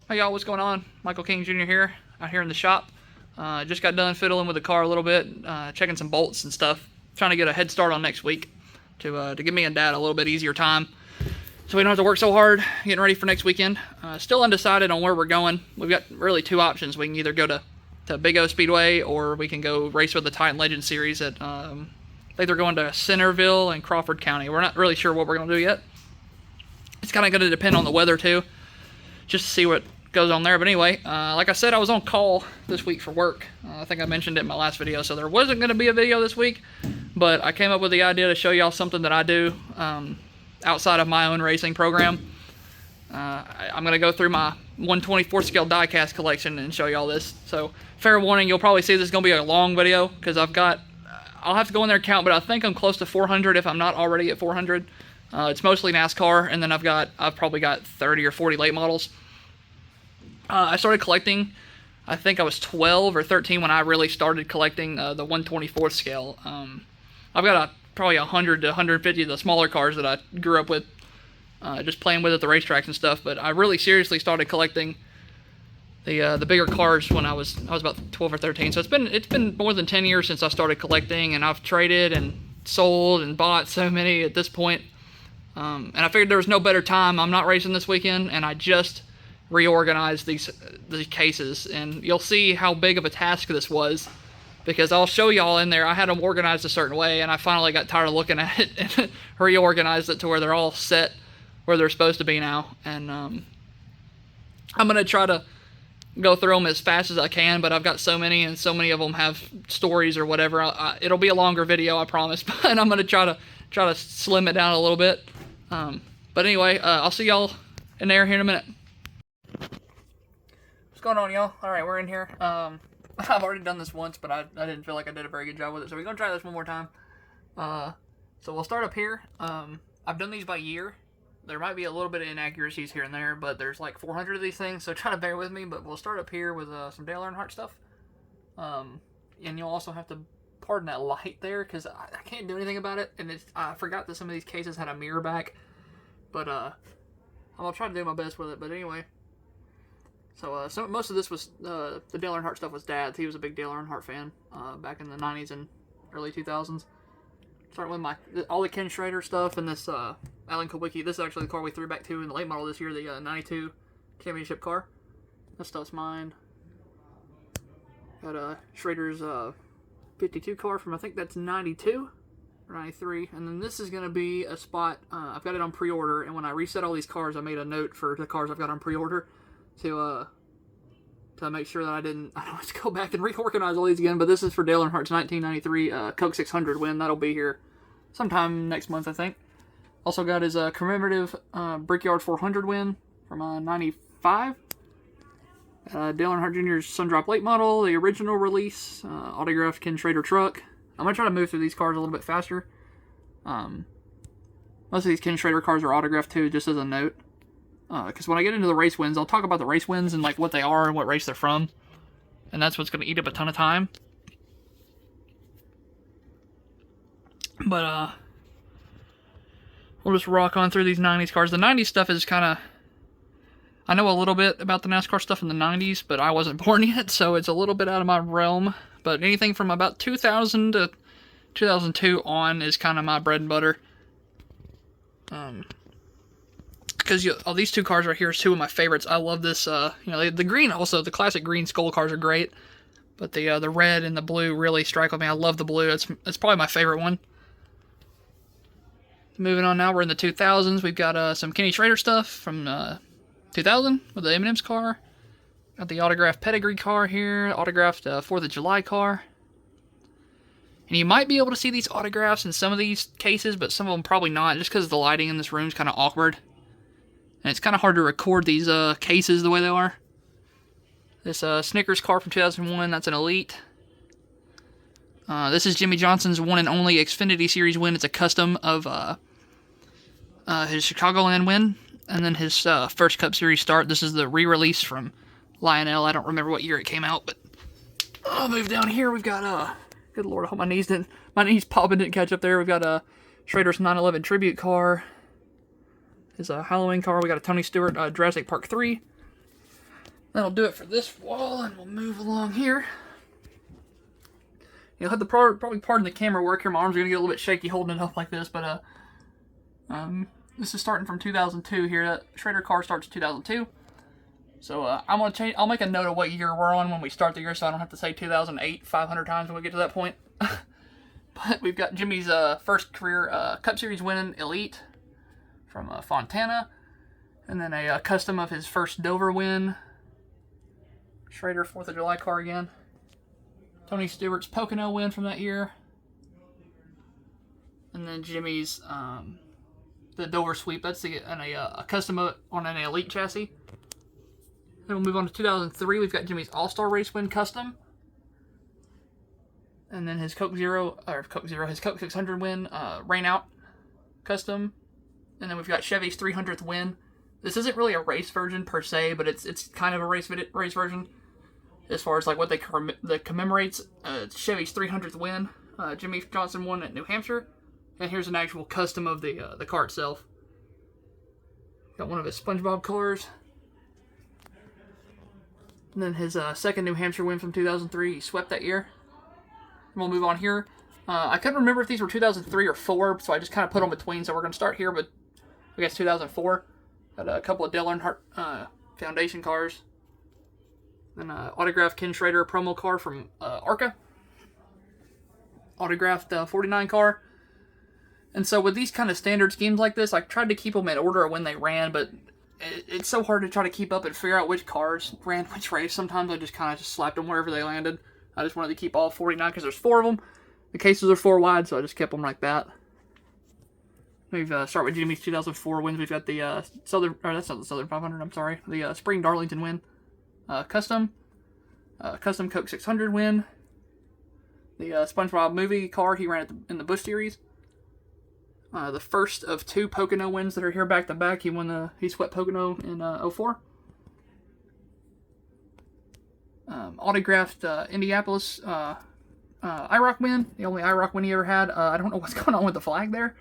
Hey y'all, what's going on? Michael King Jr. here, out here in the shop. Just got done fiddling with the car a little bit, checking some bolts and stuff. Trying to get a head start on next week to give me and Dad a little bit easier time, so we don't have to work so hard getting ready for next weekend. Still undecided on where we're going. We've got really two options. We can either go to Big O Speedway, or we can go race with the Titan Legend Series at, I think they're going to Centerville and Crawford County. We're not really sure what we're going to do yet. It's kind of going to depend on the weather too, just to see what goes on there. But anyway, like I said, I was on call this week for work. I think I mentioned it in my last video, so there wasn't going to be a video this week, but I came up with the idea to show y'all something that I do outside of my own racing program. I'm going to go through my 124 scale diecast collection and show y'all this. So fair warning, you'll probably see this is going to be a long video, because I'll have to go in there and count, but I think I'm close to 400 if I'm not already at 400. It's mostly NASCAR, and then I've probably got 30 or 40 late models. I started collecting, I think I was 12 or 13 when I really started collecting the 124th scale. I've got probably 100 to 150 of the smaller cars that I grew up with, just playing with at the racetracks and stuff. But I really seriously started collecting the bigger cars when I was about 12 or 13. So it's been more than 10 years since I started collecting, and I've traded and sold and bought so many at this point. And I figured there was no better time. I'm not racing this weekend, and I just reorganize these cases, and you'll see how big of a task this was, because I'll show y'all in there. I had them organized a certain way, and I finally got tired of looking at it and reorganized it to where they're all set where they're supposed to be now. And I'm gonna try to go through them as fast as I can, but I've got so many, and so many of them have stories or whatever. It'll be a longer video, I promise, but I'm gonna try to slim it down a little bit. But anyway, I'll see y'all in there here in a minute. What's going on, y'all? Alright, we're in here. I've already done this once, but I didn't feel like I did a very good job with it, so we're going to try this one more time. So we'll start up here. I've done these by year. There might be a little bit of inaccuracies here and there, but there's like 400 of these things, so try to bear with me. But we'll start up here with some Dale Earnhardt stuff. And you'll also have to pardon that light there, because I can't do anything about it, and I forgot that some of these cases had a mirror back. But I'm going to try to do my best with it. But anyway, so most of this was, the Dale Earnhardt stuff was Dad's. He was a big Dale Earnhardt fan back in the 90s and early 2000s. Starting with all the Ken Schrader stuff, and this Alan Kulwicki. This is actually the car we threw back to in the late model this year, the 92 championship car. This stuff's mine. Got Schrader's 52 car from, I think that's 92 or 93. And then this is going to be a spot, I've got it on pre-order, and when I reset all these cars, I made a note for the cars I've got on pre-order to make sure that I don't have to go back and reorganize all these again. But this is for Dale Earnhardt's 1993 Coke 600 win. That'll be here sometime next month, I think. Also got his commemorative Brickyard 400 win from 95. Dale Earnhardt Jr.'s Sundrop late model, the original release, autographed Ken Schrader truck. I'm going to try to move through these cars a little bit faster. Most of these Ken Schrader cars are autographed too, just as a note. Because when I get into the race wins, I'll talk about the race wins and like what they are and what race they're from. And that's what's going to eat up a ton of time. But we'll just rock on through these 90s cars. The 90s stuff is kind of... I know a little bit about the NASCAR stuff in the 90s, but I wasn't born yet, so it's a little bit out of my realm. But anything from about 2000 to 2002 on is kind of my bread and butter. Because all these two cars right here is two of my favorites. I love this, the green also, the classic green Skull cars are great. But the red and the blue really strike with me. I love the blue. It's probably my favorite one. Moving on now, we're in the 2000s. We've got some Kenny Schrader stuff from 2000 with the M&M's car. Got the autographed pedigree car here, autographed 4th of July car. And you might be able to see these autographs in some of these cases, but some of them probably not, just because the lighting in this room is kind of awkward. And it's kind of hard to record these cases the way they are. This Snickers car from 2001, that's an Elite. This is Jimmy Johnson's one and only Xfinity Series win. It's a custom of his Chicagoland win. And then his first Cup Series start. This is the re-release from Lionel. I don't remember what year it came out, but I'll move down here. We've got, good lord, I hope my knees popping didn't catch up there. We've got Schrader's 911 tribute car. His Halloween car. We got a Tony Stewart Jurassic Park 3. That'll do it for this wall, and we'll move along here. You'll have to probably pardon the camera work here. My arms are going to get a little bit shaky holding it up like this, but this is starting from 2002 here. That Schrader car starts in 2002. So I'm going to change. I'll make a note of what year we're on when we start the year, so I don't have to say 2008 500 times when we get to that point. But we've got Jimmy's first career Cup Series winning Elite from Fontana. And then a custom of his first Dover win. Schrader 4th of July car again. Tony Stewart's Pocono win from that year. And then Jimmy's the Dover sweep. That's a custom on an Elite chassis. Then we'll move on to 2003. We've got Jimmy's All-Star Race win custom. And then his his Coke 600 win, Rain Out custom. And then we've got Chevy's 300th win. This isn't really a race version per se, but it's kind of a race version as far as like what they commemorates. Chevy's 300th win. Jimmy Johnson won at New Hampshire. And here's an actual custom of the car itself. Got one of his SpongeBob colors. And then his second New Hampshire win from 2003. He swept that year. And we'll move on here. I couldn't remember if these were 2003 or 4, so I just kind of put them between. So we're going to start here, but I guess 2004. Got a couple of Dale Earnhardt Foundation cars. Then autographed Ken Schrader promo car from ARCA. Autographed 49 car. And so with these kind of standard schemes like this, I tried to keep them in order of when they ran, but it's so hard to try to keep up and figure out which cars ran which race. Sometimes I just kind of slapped them wherever they landed. I just wanted to keep all 49 because there's 4 of them. The cases are 4 wide, so I just kept them like that. We've start with Jimmy's 2004 wins. We've got the that's not the Southern 500. I'm sorry, the Spring Darlington win, custom Coke 600 win. The SpongeBob movie car he ran in the Busch Series. The first of 2 Pocono wins that are here back to back. He swept Pocono in 04. Autographed Indianapolis IROC win, the only IROC win he ever had. I don't know what's going on with the flag there,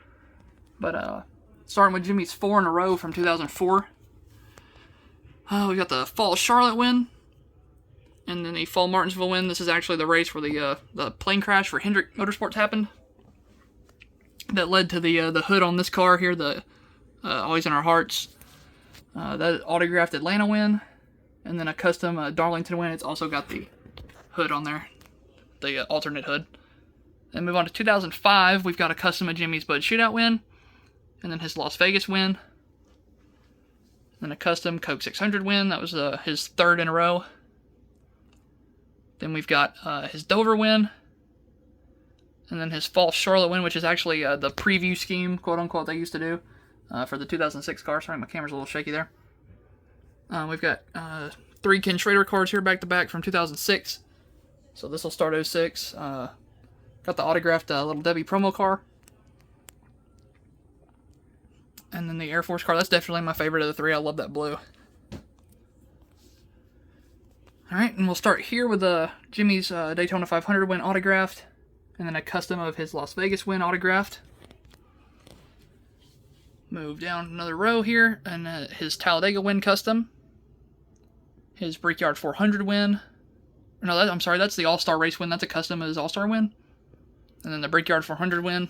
but starting with Jimmy's 4 in a row from 2004. We got the Fall Charlotte win, and then the Fall Martinsville win. This is actually the race where the plane crash for Hendrick Motorsports happened. That led to the hood on this car here, the Always in Our Hearts. That autographed Atlanta win, and then a custom Darlington win. It's also got the hood on there, the alternate hood. Then move on to 2005. We've got a custom of Jimmy's Bud Shootout win, and then his Las Vegas win. Then a custom Coke 600 win. That was his 3rd in a row. Then we've got his Dover win. And then his Fall Charlotte win, which is actually the preview scheme, quote-unquote, they used to do for the 2006 car. Sorry, my camera's a little shaky there. We've got 3 Ken Schrader cards here back-to-back from 2006. So this will start 06. Got the autographed Little Debbie promo car. And then the Air Force car. That's definitely my favorite of the 3. I love that blue. Alright, and we'll start here with Jimmy's Daytona 500 win autographed. And then a custom of his Las Vegas win autographed. Move down another row here, and his Talladega win custom. His Brickyard 400 win. No, I'm sorry, that's the All-Star Race win. That's a custom of his All-Star win. And then the Brickyard 400 win.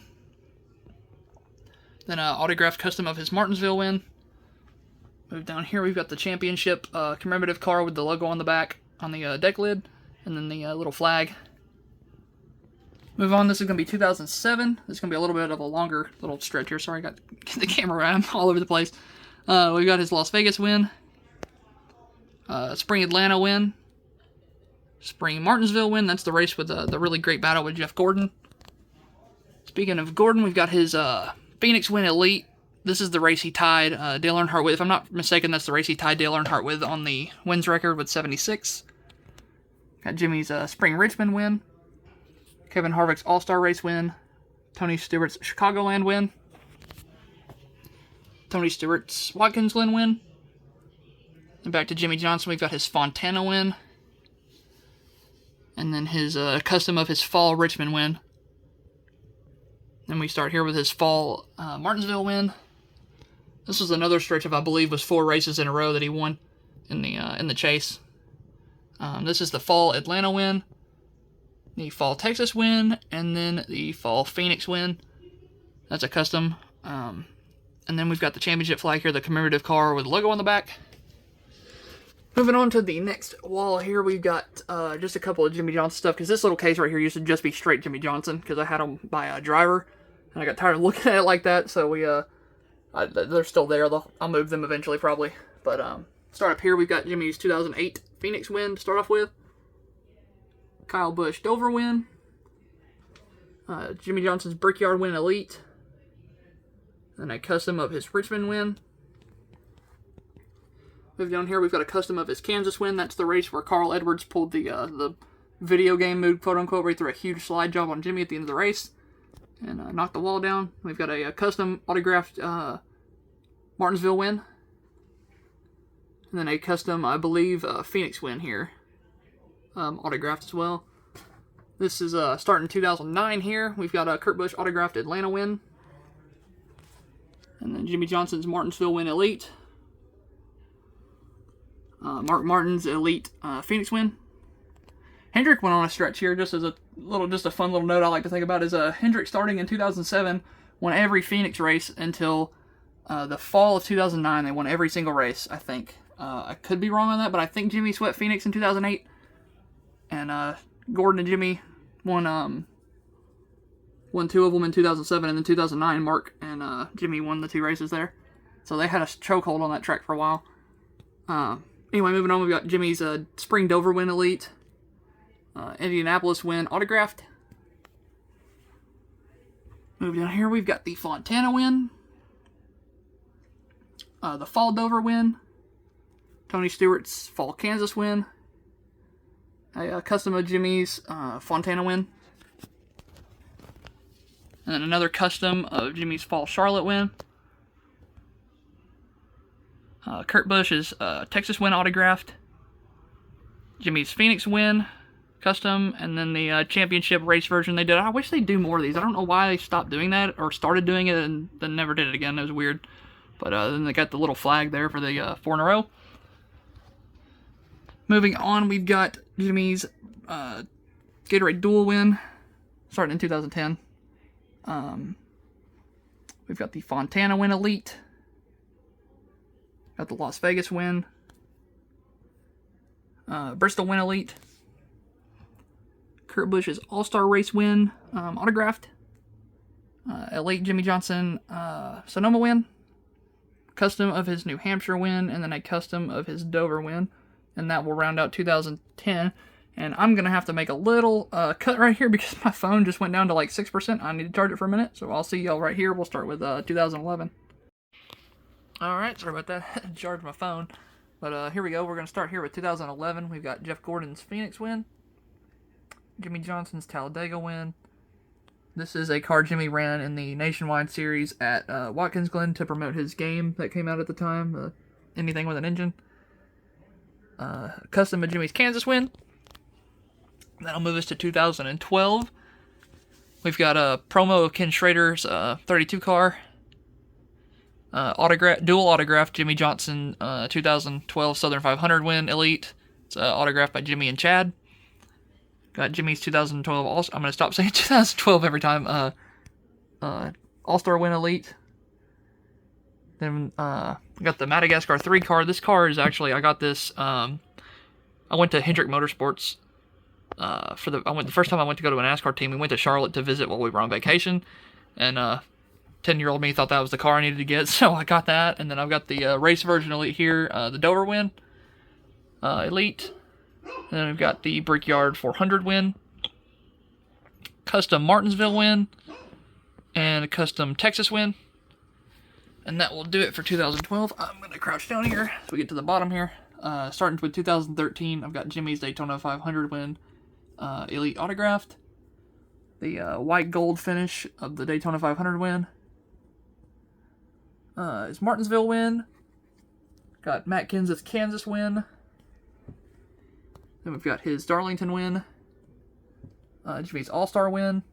Then an autographed custom of his Martinsville win. Move down here, we've got the championship commemorative car with the logo on the back, on the deck lid, and then the little flag. Move on, this is going to be 2007. This is going to be a little bit of a longer little stretch here. Sorry, I got the camera around. I'm all over the place. We've got his Las Vegas win. Spring Atlanta win. Spring Martinsville win. That's the race with the really great battle with Jeff Gordon. Speaking of Gordon, we've got his Phoenix win Elite. This is the race he tied Dale Earnhardt with. If I'm not mistaken, that's the race he tied Dale Earnhardt with on the wins record with 76. Got Jimmy's Spring Richmond win. Kevin Harvick's All-Star Race win. Tony Stewart's Chicagoland win. Tony Stewart's Watkins Glen win. And back to Jimmy Johnson, we've got his Fontana win. And then his custom of his Fall Richmond win. Then we start here with his Fall Martinsville win. This was another stretch of, I believe, was 4 races in a row that he won in the chase. This is the Fall Atlanta win, the Fall Texas win, and then the Fall Phoenix win. That's a custom. And then we've got the championship flag here, the commemorative car with the logo on the back. Moving on to the next wall here, we've got just a couple of Jimmie Johnson stuff, because this little case right here used to just be straight Jimmie Johnson, because I had them by a driver, and I got tired of looking at it like that, so they're still there. I'll move them eventually, probably. But start up here, we've got Jimmy's 2008 Phoenix win to start off with. Kyle Busch Dover win. Jimmie Johnson's Brickyard win Elite. And a custom of his Richmond win. Move down here, we've got a custom of his Kansas win. That's the race where Carl Edwards pulled the video game move, quote unquote, right through a huge slide job on Jimmy at the end of the race. And knocked the wall down. We've got a custom autographed Martinsville win. And then a custom, I believe, Phoenix win here. Autographed as well. This is starting 2009 here. We've got a Kurt Busch autographed Atlanta win. And then Jimmie Johnson's Martinsville win Elite. Mark Martin's Elite Phoenix win. Hendrick went on a stretch here, just a fun little note I like to think about is Hendrick starting in 2007 won every Phoenix race until the fall of 2009. They won every single race, I think. I could be wrong on that, but I think Jimmy swept Phoenix in 2008, and Gordon and Jimmy won two of them in 2007, and then 2009 Mark and Jimmy won the two races there. So they had a chokehold on that track for a while. Anyway, moving on, we've got Jimmy's Spring Dover win Elite. Indianapolis win autographed. Moving down here, we've got the Fontana win. The Fall Dover win. Tony Stewart's Fall Kansas win. A custom of Jimmy's Fontana win. And then another custom of Jimmy's Fall Charlotte win. Kurt Busch's Texas win autographed. Jimmy's Phoenix win custom, and then the championship race version they did. I wish they'd do more of these. I don't know why they stopped doing that or started doing it and then never did it again. It was weird. But then they got the little flag there for the 4 in a row. Moving on, we've got Jimmy's Gatorade Dual win, starting in 2010. We've got the Fontana win Elite. Got the Las Vegas win. Bristol win Elite. Kurt Busch's All-Star Race win, autographed. Elite Jimmie Johnson Sonoma win. Custom of his New Hampshire win, and then a custom of his Dover win. And that will round out 2010. And I'm going to have to make a little cut right here because my phone just went down to like 6%. I need to charge it for a minute. So I'll see y'all right here. We'll start with 2011. Alright, sorry about that. Charged my phone. But here we go. We're going to start here with 2011. We've got Jeff Gordon's Phoenix win. Jimmie Johnson's Talladega win. This is a car Jimmy ran in the Nationwide Series at Watkins Glen to promote his game that came out at the time. Anything with an engine. Custom of Jimmy's Kansas win. That'll move us to 2012. We've got a promo of Ken Schrader's 32 car. Dual autograph Jimmie Johnson 2012 Southern 500 win Elite. It's autographed by Jimmy and Chad. Got Jimmy's 2012 I'm going to stop saying 2012 every time. All-Star win Elite. Then we got the Madagascar 3 car. This car is actually, I got this, I went to Hendrick Motorsports the first time I went to go to a NASCAR team. We went to Charlotte to visit while we were on vacation, and 10-year-old me thought that was the car I needed to get, so I got that. And then I've got the race version Elite here, the Dover win, Elite. And then we've got the Brickyard 400 win, custom Martinsville win, and a custom Texas win. And that will do it for 2012. I'm going to crouch down here so we get to the bottom here. Starting with 2013, I've got Jimmy's Daytona 500 win, Elite autographed. The white gold finish of the Daytona 500 win. Is Martinsville win. Got Matt Kenseth's Kansas win. Then we've got his Darlington win. Jimmy's All-Star win.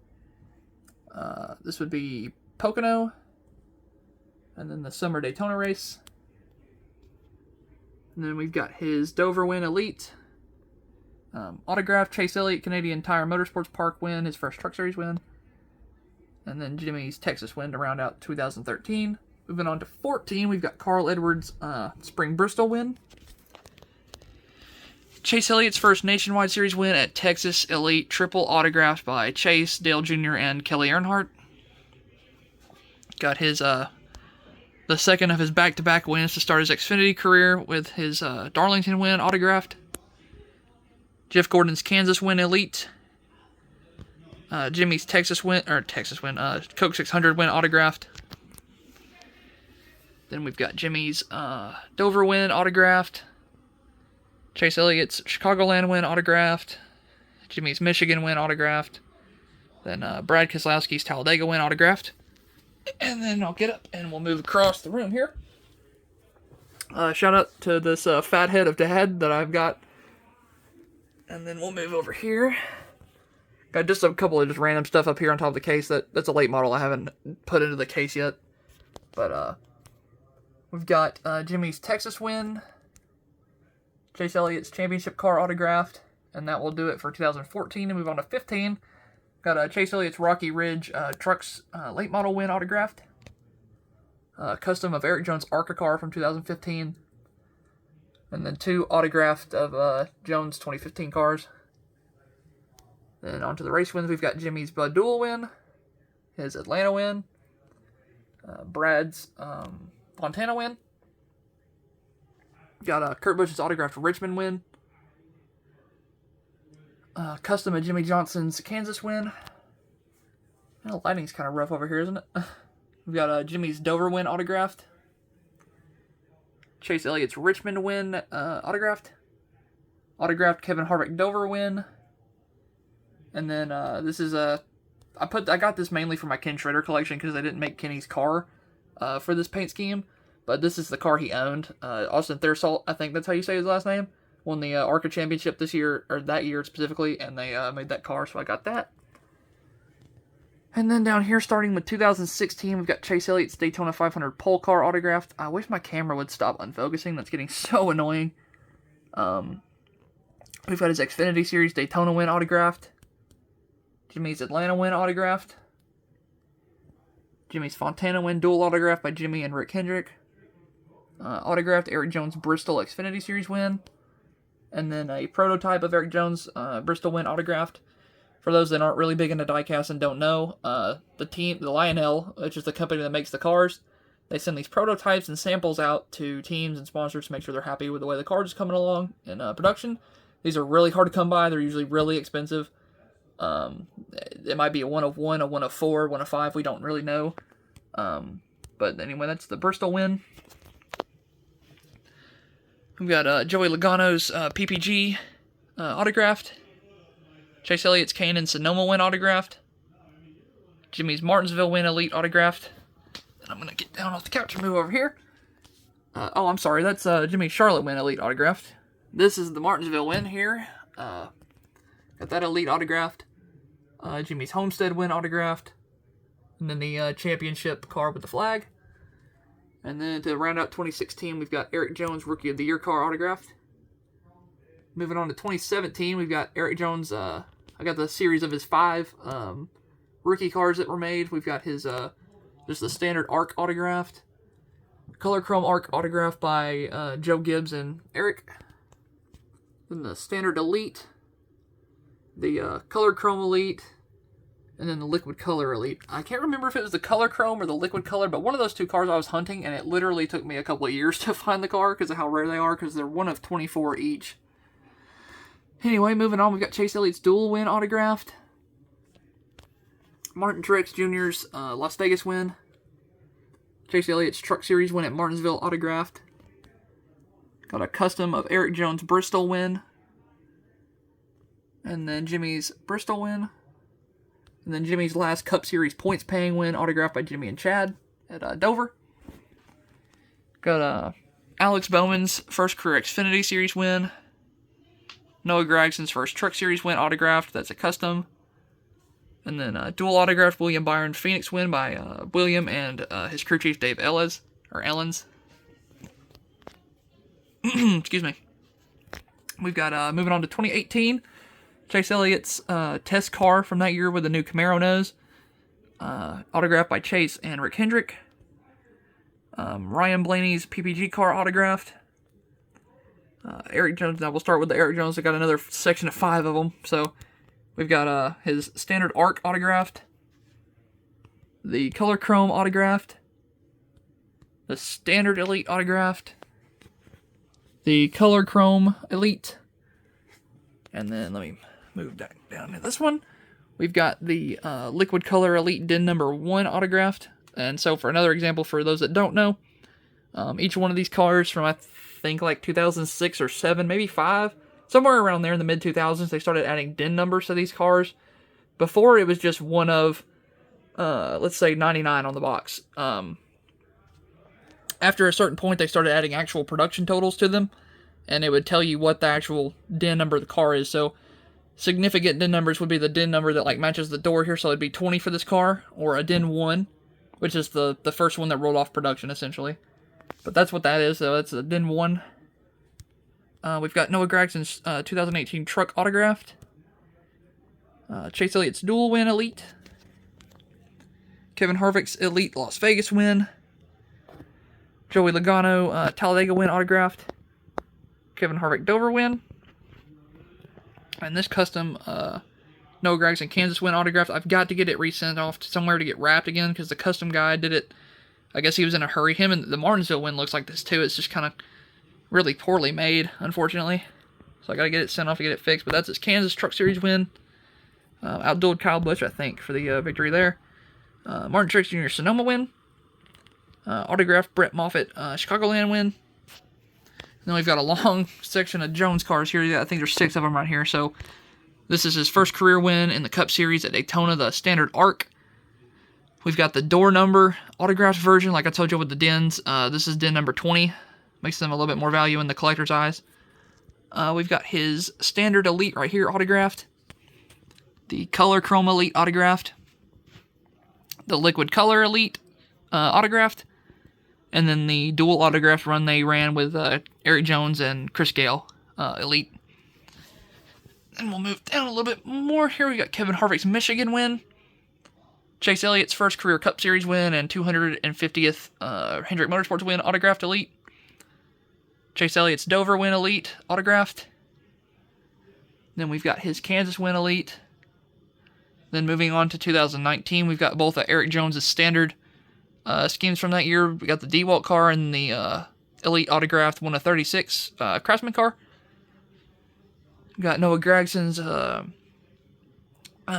This would be Pocono. And then the Summer Daytona race. And then we've got his Dover win Elite. Autographed Chase Elliott, Canadian Tire Motorsports Park win, his first Truck Series win. And then Jimmy's Texas win to round out 2013. Moving on to 14, we've got Carl Edwards' Spring Bristol win. Chase Elliott's first Nationwide Series win at Texas Elite, triple autographed by Chase, Dale Jr., and Kelly Earnhardt. Got his the second of his back-to-back wins to start his Xfinity career with his Darlington win autographed. Jeff Gordon's Kansas win Elite. Jimmy's Coke 600 win autographed. Then we've got Jimmy's Dover win autographed. Chase Elliott's Chicagoland win autographed. Jimmy's Michigan win autographed. Then Brad Keselowski's Talladega win autographed. And then I'll get up and we'll move across the room here. Shout out to this fat head of dad that I've got. And then we'll move over here. Got just a couple of just random stuff up here on top of the case. That's a late model I haven't put into the case yet. But we've got Jimmy's Texas win. Chase Elliott's championship car autographed. And that will do it for 2014. And move on to 15. Got Chase Elliott's Rocky Ridge Trucks late model win autographed. Custom of Eric Jones' ARCA car from 2015. And then 2 autographed of Jones' 2015 cars. Then on to the race wins, we've got Jimmy's Bud Duel win. His Atlanta win. Brad's Fontana win. Got Kurt Busch's autographed Richmond win. Custom of Jimmy Johnson's Kansas win. Well, lighting's kind of rough over here, isn't it? We've got Jimmy's Dover win autographed. Chase Elliott's Richmond win autographed. Autographed Kevin Harvick Dover win. And then this is I got this mainly for my Ken Schrader collection because I didn't make Kenny's car for this paint scheme. But this is the car he owned. Austin Thursalt, I think that's how you say his last name. Won the ARCA championship this year, or that year specifically, and they made that car, so I got that. And then down here, starting with 2016, we've got Chase Elliott's Daytona 500 pole car autographed. I wish my camera would stop unfocusing. That's getting so annoying. We've got his Xfinity Series Daytona win autographed. Jimmy's Atlanta win autographed. Jimmy's Fontana win dual autographed by Jimmy and Rick Hendrick. Autographed Eric Jones Bristol Xfinity Series win. And then a prototype of Eric Jones Bristol win autographed. For those that aren't really big into diecast and don't know, the Lionel, which is the company that makes the cars, they send these prototypes and samples out to teams and sponsors to make sure they're happy with the way the cars is coming along in production. These are really hard to come by. They're usually really expensive. It might be a 1 of 1, a 1 of 4, 1 of 5. We don't really know. But anyway, that's the Bristol win. We've got Joey Logano's PPG autographed. Chase Elliott's Kane and Sonoma win autographed. Jimmy's Martinsville win elite autographed. And I'm going to get down off the couch and move over here. I'm sorry, that's Jimmy's Charlotte win elite autographed. This is the Martinsville win here. Got that elite autographed. Jimmy's Homestead win autographed. And then the championship car with the flag. And then to round out 2016, we've got Eric Jones Rookie of the Year car autographed. Moving on to 2017, we've got Eric Jones. I got the series of his 5 rookie cars that were made. We've got his just the standard ARC autographed. Color Chrome ARC autographed by Joe Gibbs and Eric. Then the standard Elite. The Color Chrome Elite. And then the Liquid Color Elite. I can't remember if it was the Color Chrome or the Liquid Color, but one of those 2 cars I was hunting, and it literally took me a couple of years to find the car because of how rare they are, because they're 1 of 24 each. Anyway, moving on, we've got Chase Elliott's dual win autographed. Martin Truex Jr.'s Las Vegas win. Chase Elliott's Truck Series win at Martinsville autographed. Got a custom of Eric Jones Bristol win. And then Jimmy's Bristol win. And then Jimmy's last Cup Series points paying win autographed by Jimmy and Chad at Dover. Got Alex Bowman's first career Xfinity Series win. Noah Gragson's first Truck Series win autographed. That's a custom. And then dual autographed William Byron's Phoenix win by William and his crew chief Dave Ellens. Excuse me. We've got, moving on to 2018, Chase Elliott's test car from that year with the new Camaro nose. Autographed by Chase and Rick Hendrick. Ryan Blaney's PPG car autographed. Eric Jones, now we'll start with the Eric Jones. I got another section of 5 of them. So we've got his standard ARC autographed. The Color Chrome autographed. The Standard Elite autographed. The Color Chrome Elite. And then let me move down to this one. We've got the Liquid Color Elite DIN number 1 autographed. And so for another example, for those that don't know, each one of these cars from, I think, like 2006 or 7, maybe 5, somewhere around there in the mid-2000s, they started adding DIN numbers to these cars. Before, it was just one of, let's say, 99 on the box. After a certain point, they started adding actual production totals to them, and it would tell you what the actual DIN number of the car is. So significant DIN numbers would be the DIN number that like matches the door here, so it'd be 20 for this car, or a DIN 1, which is the first one that rolled off production, essentially. But that's what that is, so that's a DIN 1. We've got Noah Gragson's 2018 truck autographed. Chase Elliott's dual win Elite. Kevin Harvick's Elite Las Vegas win. Joey Logano Talladega win autographed. Kevin Harvick Dover win. And this custom Noah Gragson Kansas win autographed. I've got to get it resent off to somewhere to get wrapped again, because the custom guy did it. I guess he was in a hurry. Him and the Martinsville win looks like this too. It's just kind of really poorly made, unfortunately. So I got to get it sent off to get it fixed. But that's his Kansas Truck Series win. Outdueled Kyle Busch, I think, for the victory there. Martin Truex Jr. Sonoma win. Autographed Brett Moffitt Chicagoland win. And then we've got a long section of Jones cars here. I think there's 6 of them right here. So this is his first career win in the Cup Series at Daytona, the Standard ARC. We've got the door number autographed version, like I told you with the DINs. This is DIN number 20. Makes them a little bit more value in the collector's eyes. We've got his Standard Elite right here autographed. The Color Chrome Elite autographed. The Liquid Color Elite autographed. And then the dual autograph run they ran with Eric Jones and Chris Gale Elite. And we'll move down a little bit more here. We got Kevin Harvick's Michigan win. Chase Elliott's first career Cup Series win and 250th Hendrick Motorsports win autographed Elite. Chase Elliott's Dover win Elite autographed. Then we've got his Kansas win Elite. Then moving on to 2019, we've got both Eric Jones' standard schemes from that year. We got the DeWalt car and the Elite autographed 1 of 36 Craftsman car. We got Noah Gragson's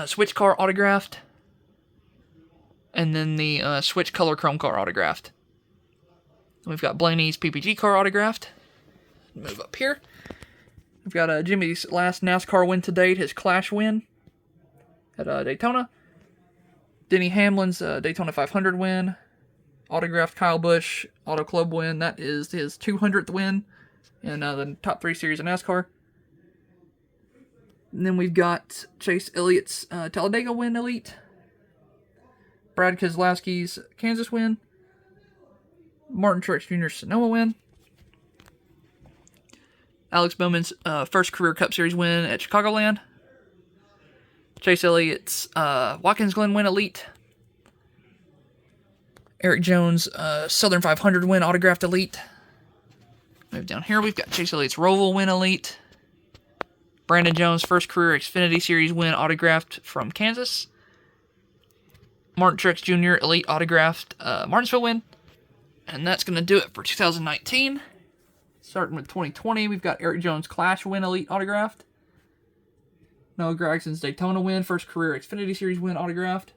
Switch car autographed. And then the Switch Color Chrome car autographed. We've got Blaney's PPG car autographed. Move up here. We've got Jimmy's last NASCAR win to date, his Clash win at Daytona. Denny Hamlin's Daytona 500 win. Autographed Kyle Busch Auto Club win. That is his 200th win in the top 3 series of NASCAR. And then we've got Chase Elliott's Talladega win Elite. Brad Keselowski's Kansas win. Martin Truex Jr. Sonoma win. Alex Bowman's first career Cup Series win at Chicagoland. Chase Elliott's Watkins Glen win Elite. Eric Jones Southern 500 win autographed Elite. Move down here, we've got Chase Elliott's Roval win Elite. Brandon Jones first career Xfinity Series win autographed from Kansas. Martin Truex Jr. Elite autographed Martinsville win. And that's going to do it for 2019. Starting with 2020, we've got Eric Jones Clash win Elite autographed. Noah Gragson's Daytona win, first career Xfinity Series win autographed.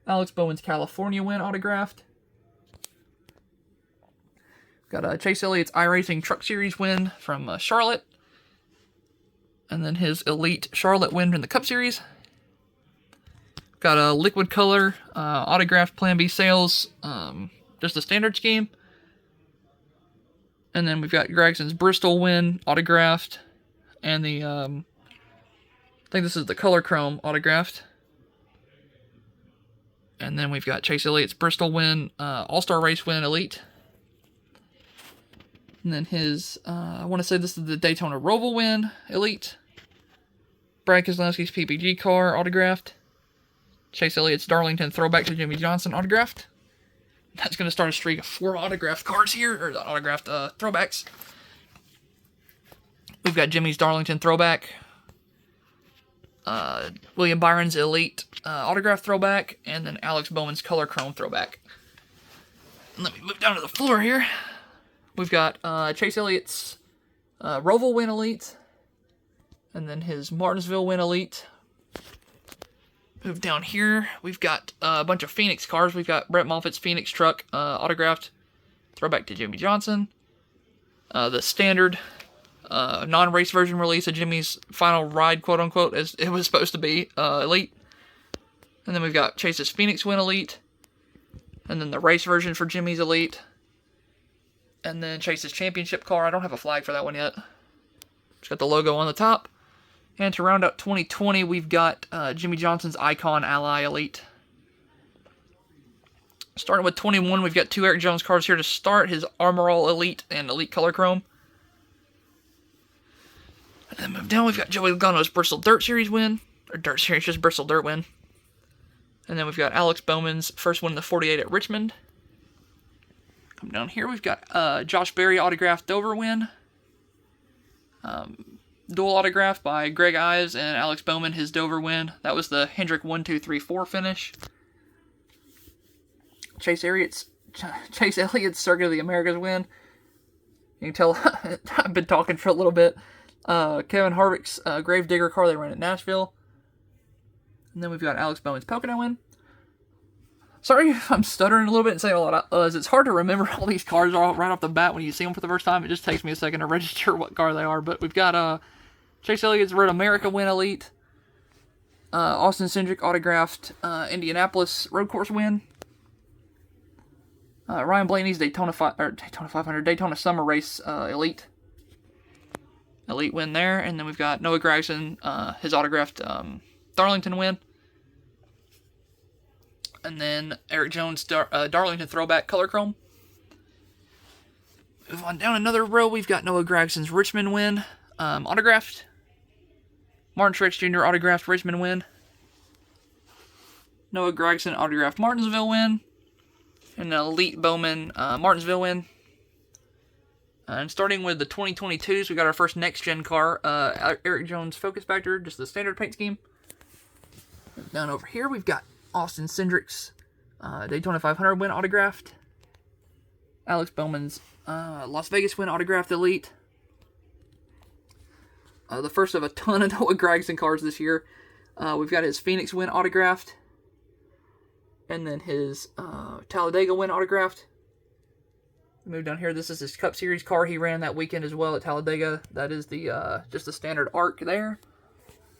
Alex Bowman's California win autographed. Got Chase Elliott's iRacing Truck Series win from Charlotte. And then his Elite Charlotte win in the Cup Series. Got a Liquid Color autographed Plan B sales, just a standard scheme. And then we've got Gragson's Bristol win autographed. And the, I think this is the Color Chrome autographed. And then we've got Chase Elliott's Bristol win, All-Star Race win Elite. And then his, I want to say this is the Daytona Roval win, Elite. Brad Keselowski's PPG car, autographed. Chase Elliott's Darlington throwback to Jimmie Johnson, autographed. That's going to start a streak of 4 autographed cards here, or autographed throwbacks. We've got Jimmy's Darlington throwback. William Byron's Elite autograph throwback. And then Alex Bowman's Color Chrome throwback. And let me move down to the floor here. We've got Chase Elliott's Roval win Elite. And then his Martinsville win Elite. Move down here. We've got a bunch of Phoenix cars. We've got Brett Moffitt's Phoenix truck autographed. Throwback to Jimmie Johnson. The standard non-race version release of Jimmy's final ride, quote-unquote, as it was supposed to be, Elite. And then we've got Chase's Phoenix win Elite. And then the race version for Jimmy's Elite. And then Chase's championship car. I don't have a flag for that one yet. It's got the logo on the top. And to round out 2020, we've got Jimmie Johnson's Icon Ally Elite. Starting with 21, we've got 2 Erik Jones cars here to start. His Armor All Elite and Elite Color Chrome. And then move down, we've got Joey Logano's Bristol Dirt Series win. Or Dirt Series, just Bristol Dirt win. And then we've got Alex Bowman's first win in the 48 at Richmond. Come down here, we've got Josh Berry autographed Dover win. Dual autograph by Greg Ives and Alex Bowman, his Dover win. That was the Hendrick 1, 2, 3, 4 finish. Chase Elliott's Circuit of the Americas win. You can tell I've been talking for a little bit. Kevin Harvick's Gravedigger car they ran at Nashville. And then we've got Alex Bowman's Pocono win. Sorry if I'm stuttering a little bit and saying a lot of uhs. It's hard to remember all these cars right off the bat when you see them for the first time. It just takes me a second to register what car they are. But we've got Chase Elliott's Road America win Elite. Austin Cindric autographed Indianapolis Road Course win. Ryan Blaney's Daytona 500, Daytona Summer Race Elite win there. And then we've got Noah Gragson, his autographed Darlington win. And then Erik Jones Darlington throwback Color Chrome. Move on down another row, we've got Noah Gragson's Richmond win autographed. Martin Truex Jr. autographed Richmond win. Noah Gragson autographed Martinsville win. And the Elite Bowman Martinsville win. And starting with the 2022s, we got our first next-gen car, Erik Jones Focus Factor, just the standard paint scheme. Down over here, we've got Austin Cindric's Daytona 500 win autographed. Alex Bowman's Las Vegas win autographed Elite. The first of a ton of Noah Gragson cars this year. We've got his Phoenix win autographed. And then his Talladega win autographed. Move down here. This is his Cup Series car he ran that weekend as well at Talladega. That is the just the standard ARC there.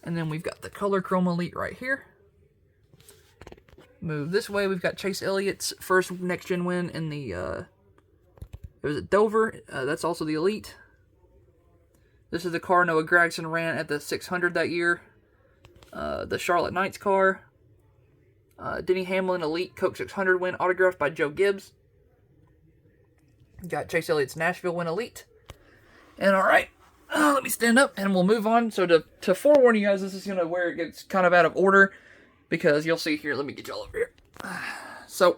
And then we've got the Color Chrome Elite right here. Move this way. We've got Chase Elliott's first next-gen win in the, it was at Dover. That's also the Elite. This is the car Noah Gragson ran at the 600 that year. The Charlotte Knights car. Denny Hamlin Elite Coke 600 win autographed by Joe Gibbs. Got Chase Elliott's Nashville win Elite. And alright, let me stand up and we'll move on. So to forewarn you guys, this is going to where it gets kind of out of order. Because you'll see here, let me get y'all over here. So,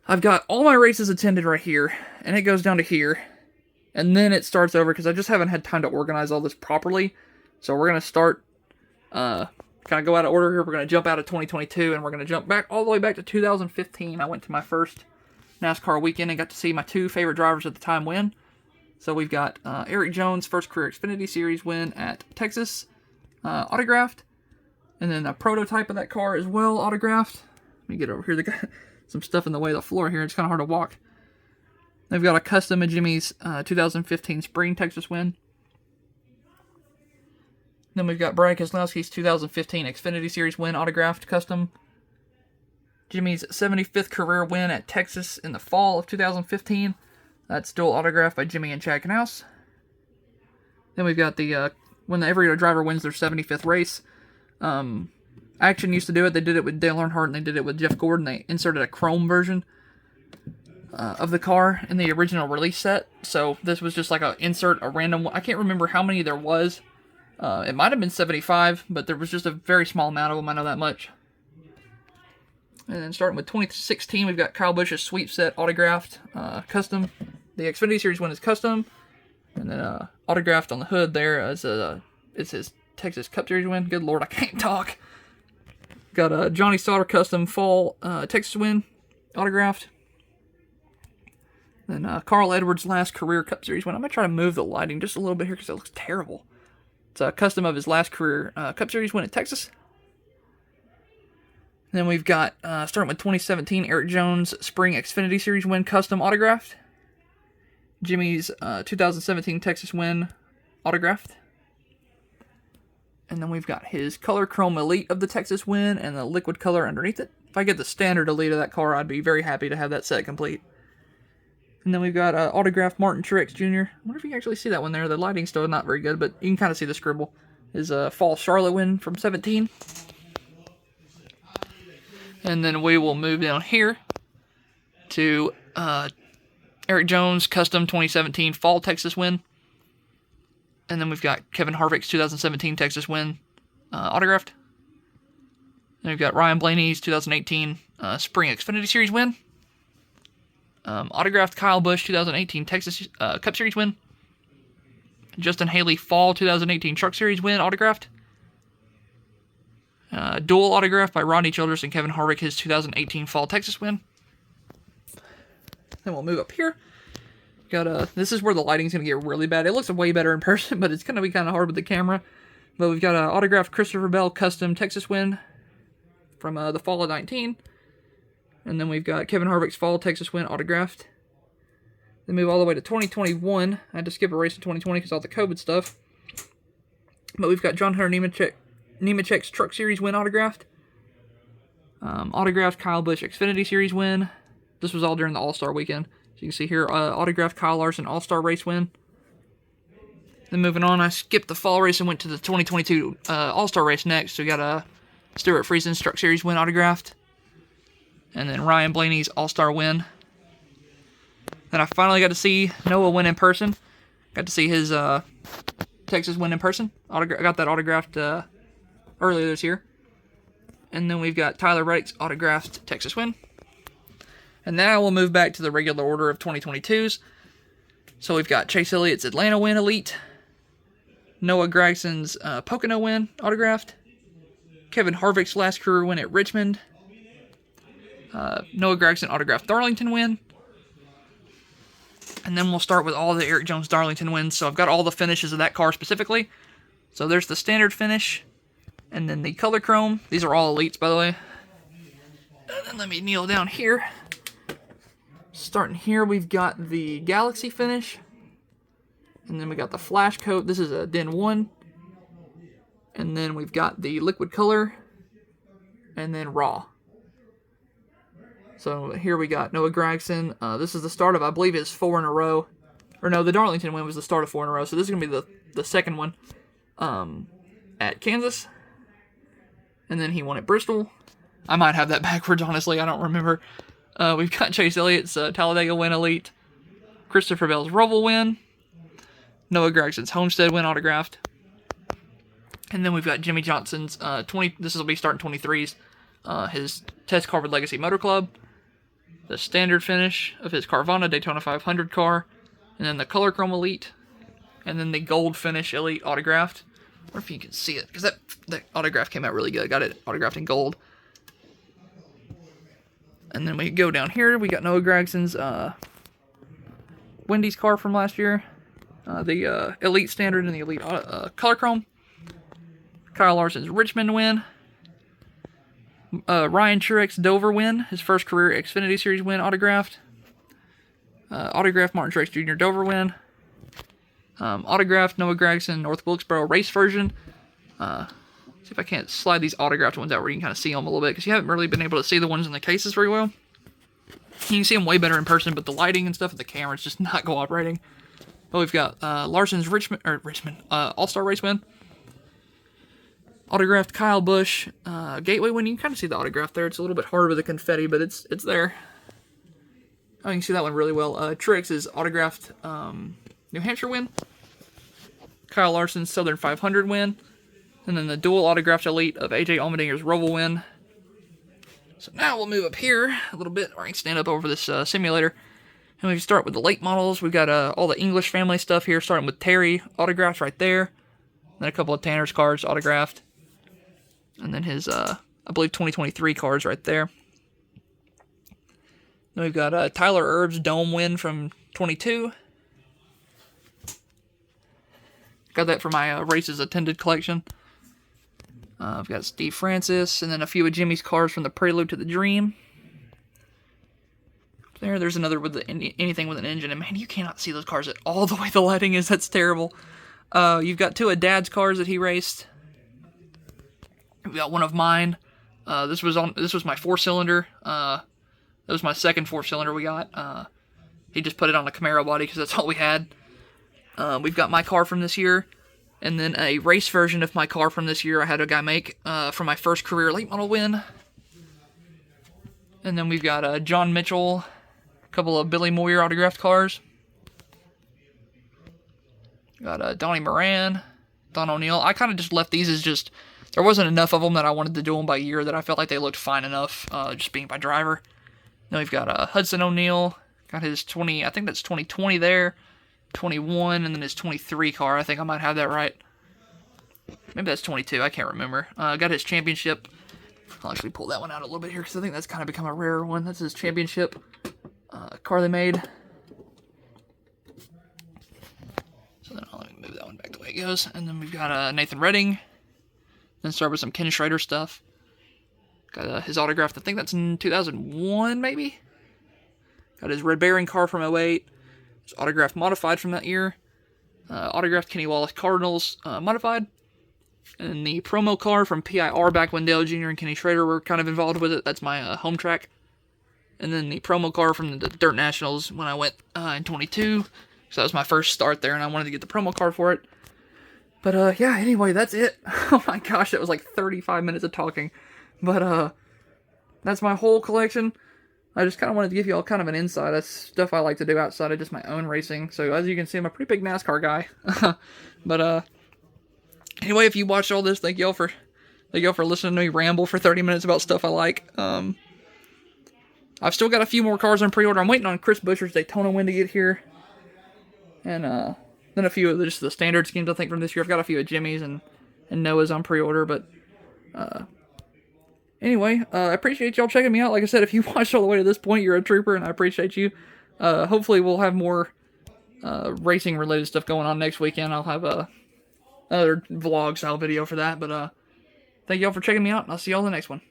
I've got all my races attended right here. And it goes down to here. And then it starts over because I just haven't had time to organize all this properly. So we're going to start, kind of go out of order here. We're going to jump out of 2022 and we're going to jump back all the way back to 2015. I went to my first NASCAR weekend and got to see my 2 favorite drivers at the time win. So we've got Erik Jones' first career Xfinity Series win at Texas, autographed. And then a prototype of that car as well, autographed. Let me get over here. They got some stuff in the way of the floor here. It's kind of hard to walk. They've got a custom of Jimmy's 2015 Spring Texas win. Then we've got Brad Keselowski's 2015 Xfinity Series win, autographed custom. Jimmy's 75th career win at Texas in the fall of 2015. That's dual autographed by Jimmy and Chad Knaus. Then we've got the when every driver wins their 75th race. Action used to do it. They did it with Dale Earnhardt and they did it with Jeff Gordon. They inserted a chrome version. of the car in the original release set. So this was just like a random one. I can't remember how many there was. It might have been 75, but there was just a very small amount of them. I know that much. And then starting with 2016, we've got Kyle Busch's sweep set autographed, custom. The Xfinity Series one is custom, and then autographed on the hood there is it's his Texas Cup Series win. Good Lord, I can't talk. Got a Johnny Sauter custom fall Texas win autographed. Then Carl Edwards' last career Cup Series win. I'm gonna try to move the lighting just a little bit here because it looks terrible. It's a custom of his last career Cup Series win at Texas. Then we've got, starting with 2017, Eric Jones' Spring Xfinity Series win custom autographed. Jimmy's 2017 Texas win autographed. And then we've got his Color Chrome Elite of the Texas win and the liquid color underneath it. If I get the standard Elite of that car, I'd be very happy to have that set complete. And then we've got autographed Martin Truex Jr. I wonder if you can actually see that one there. The lighting's still not very good, but you can kind of see the scribble. His fall Charlotte win from 17. And then we will move down here to Eric Jones' custom 2017 fall Texas win. And then we've got Kevin Harvick's 2017 Texas win autographed. Then we've got Ryan Blaney's 2018 Spring Xfinity Series win. Autographed Kyle Busch 2018 Texas Cup Series win. Justin Haley fall 2018 Truck Series win autographed. Dual autograph by Rodney Childress and Kevin Harvick, his 2018 Fall Texas win. Then we'll move up here. Got this is where the lighting's going to get really bad. It looks way better in person, but it's going to be kind of hard with the camera. But we've got an autographed Christopher Bell custom Texas win from the fall of 19. And then we've got Kevin Harvick's fall Texas win autographed. Then move all the way to 2021. I had to skip a race in 2020 because of all the COVID stuff. But we've got John Hunter Nemechek's Truck Series win autographed. Autographed Kyle Busch Xfinity Series win. This was all during the All-Star weekend. So you can see here, autographed Kyle Larson All-Star race win. Then moving on, I skipped the fall race and went to the 2022 All-Star race next. So we got a Stuart Friesen's Truck Series win autographed. And then Ryan Blaney's All-Star win. Then I finally got to see Noah win in person. Got to see his Texas win in person. I got that autographed earlier this year. And then we've got Tyler Reddick's autographed Texas win. And now we'll move back to the regular order of 2022s. So we've got Chase Elliott's Atlanta win elite. Noah Gragson's Pocono win autographed. Kevin Harvick's last career win at Richmond. Noah Gragson autographed Darlington win. And then we'll start with all the Eric Jones Darlington wins. So I've got all the finishes of that car specifically. So there's the standard finish. And then the color chrome. These are all elites, by the way. And then let me kneel down here. Starting here, we've got the Galaxy finish. And then we got the Flash Coat. This is a Den 1. And then we've got the Liquid Color. And then Raw. So here we got Noah Gragson. This is the start of, I believe, his 4 in a row. Or no, the Darlington win was the start of 4 in a row. So this is going to be the second one at Kansas. And then he won at Bristol. I might have that backwards, honestly. I don't remember. We've got Chase Elliott's Talladega win elite. Christopher Bell's Roval win. Noah Gragson's Homestead win autographed. And then we've got Jimmy Johnson's this will be starting 23s. His Test Carver Legacy Motor Club. The standard finish of his Carvana Daytona 500 car. And then the Color Chrome Elite. And then the gold finish Elite autographed. I wonder if you can see it, because that autograph came out really good. I got it autographed in gold. And then we go down here. We got Noah Gragson's Wendy's car from last year. The Elite Standard and the Elite Color Chrome. Kyle Larson's Richmond win. Ryan Truex Dover win. His first career Xfinity Series win autographed. Autographed Martin Truex Jr. Dover win. Autographed Noah Gragson North Wilkesboro race version. See if I can't slide these autographed ones out where you can kind of see them a little bit, because you haven't really been able to see the ones in the cases very well. You can see them way better in person, but the lighting and stuff of the camera is just not cooperating. But we've got Larson's Richmond All-Star race win. Autographed Kyle Busch Gateway win. You can kind of see the autograph there. It's a little bit harder with the confetti, but it's there. Oh, you can see that one really well. Trix is autographed New Hampshire win. Kyle Larson's Southern 500 win. And then the dual autographed elite of AJ Allmendinger's Roval win. So now we'll move up here a little bit, or I can stand up over this simulator. And we can start with the late models. We've got all the English family stuff here, starting with Terry, autographed right there. Then a couple of Tanner's cards, autographed. And then his, I believe, 2023 cards right there. Then we've got Tyler Erb's Dome win from 22. Got that for my races attended collection. I've got Steve Francis, and then a few of Jimmy's cards from the Prelude to the Dream. There's another with anything with an engine, and man, you cannot see those cars at all the way the lighting is. That's terrible. You've got two of Dad's cars that he raced. We've got one of mine. This was my 4-cylinder. That was my second 4-cylinder we got. He just put it on a Camaro body because that's all we had. We've got my car from this year. And then a race version of my car from this year I had a guy make for my first career late model win. And then we've got John Mitchell, a couple of Billy Moyer autographed cars. Got Donnie Moran, Don O'Neill. I kind of just left these as just, there wasn't enough of them that I wanted to do them by year that I felt like they looked fine enough, just being by driver. Then we've got Hudson O'Neill, got his 20, I think that's 2020 there. 21, and then his 23 car. I think I might have that right. Maybe that's 22. I can't remember. Got his championship. I'll actually pull that one out a little bit here because I think that's kind of become a rarer one. That's his championship car they made. So then let me move that one back the way it goes. And then we've got Nathan Redding. Then start with some Ken Schrader stuff. Got his autograph. I think that's in 2001, maybe. Got his Red Baron car from 08. It's autographed modified from that year. Autographed Kenny Wallace Cardinals modified. And the promo car from PIR back when Dale Jr. and Kenny Schrader were kind of involved with it. That's my home track. And then the promo car from the Dirt Nationals when I went in 22. So that was my first start there and I wanted to get the promo card for it. But yeah, anyway, that's it. Oh my gosh, that was like 35 minutes of talking. But that's my whole collection. I just kind of wanted to give you all kind of an insight. That's stuff I like to do outside of just my own racing. So as you can see, I'm a pretty big NASCAR guy. But anyway, if you watched all this, thank y'all for listening to me ramble for 30 minutes about stuff I like. I've still got a few more cars on pre-order. I'm waiting on Chris Buescher's Daytona win to get here. And then a few of just the standard schemes I think from this year. I've got a few of Jimmy's and Noah's on pre-order, but anyway, I appreciate y'all checking me out. Like I said, if you watched all the way to this point, you're a trooper, and I appreciate you. Hopefully we'll have more racing-related stuff going on next weekend. I'll have another vlog-style video for that. But thank y'all for checking me out, and I'll see y'all in the next one.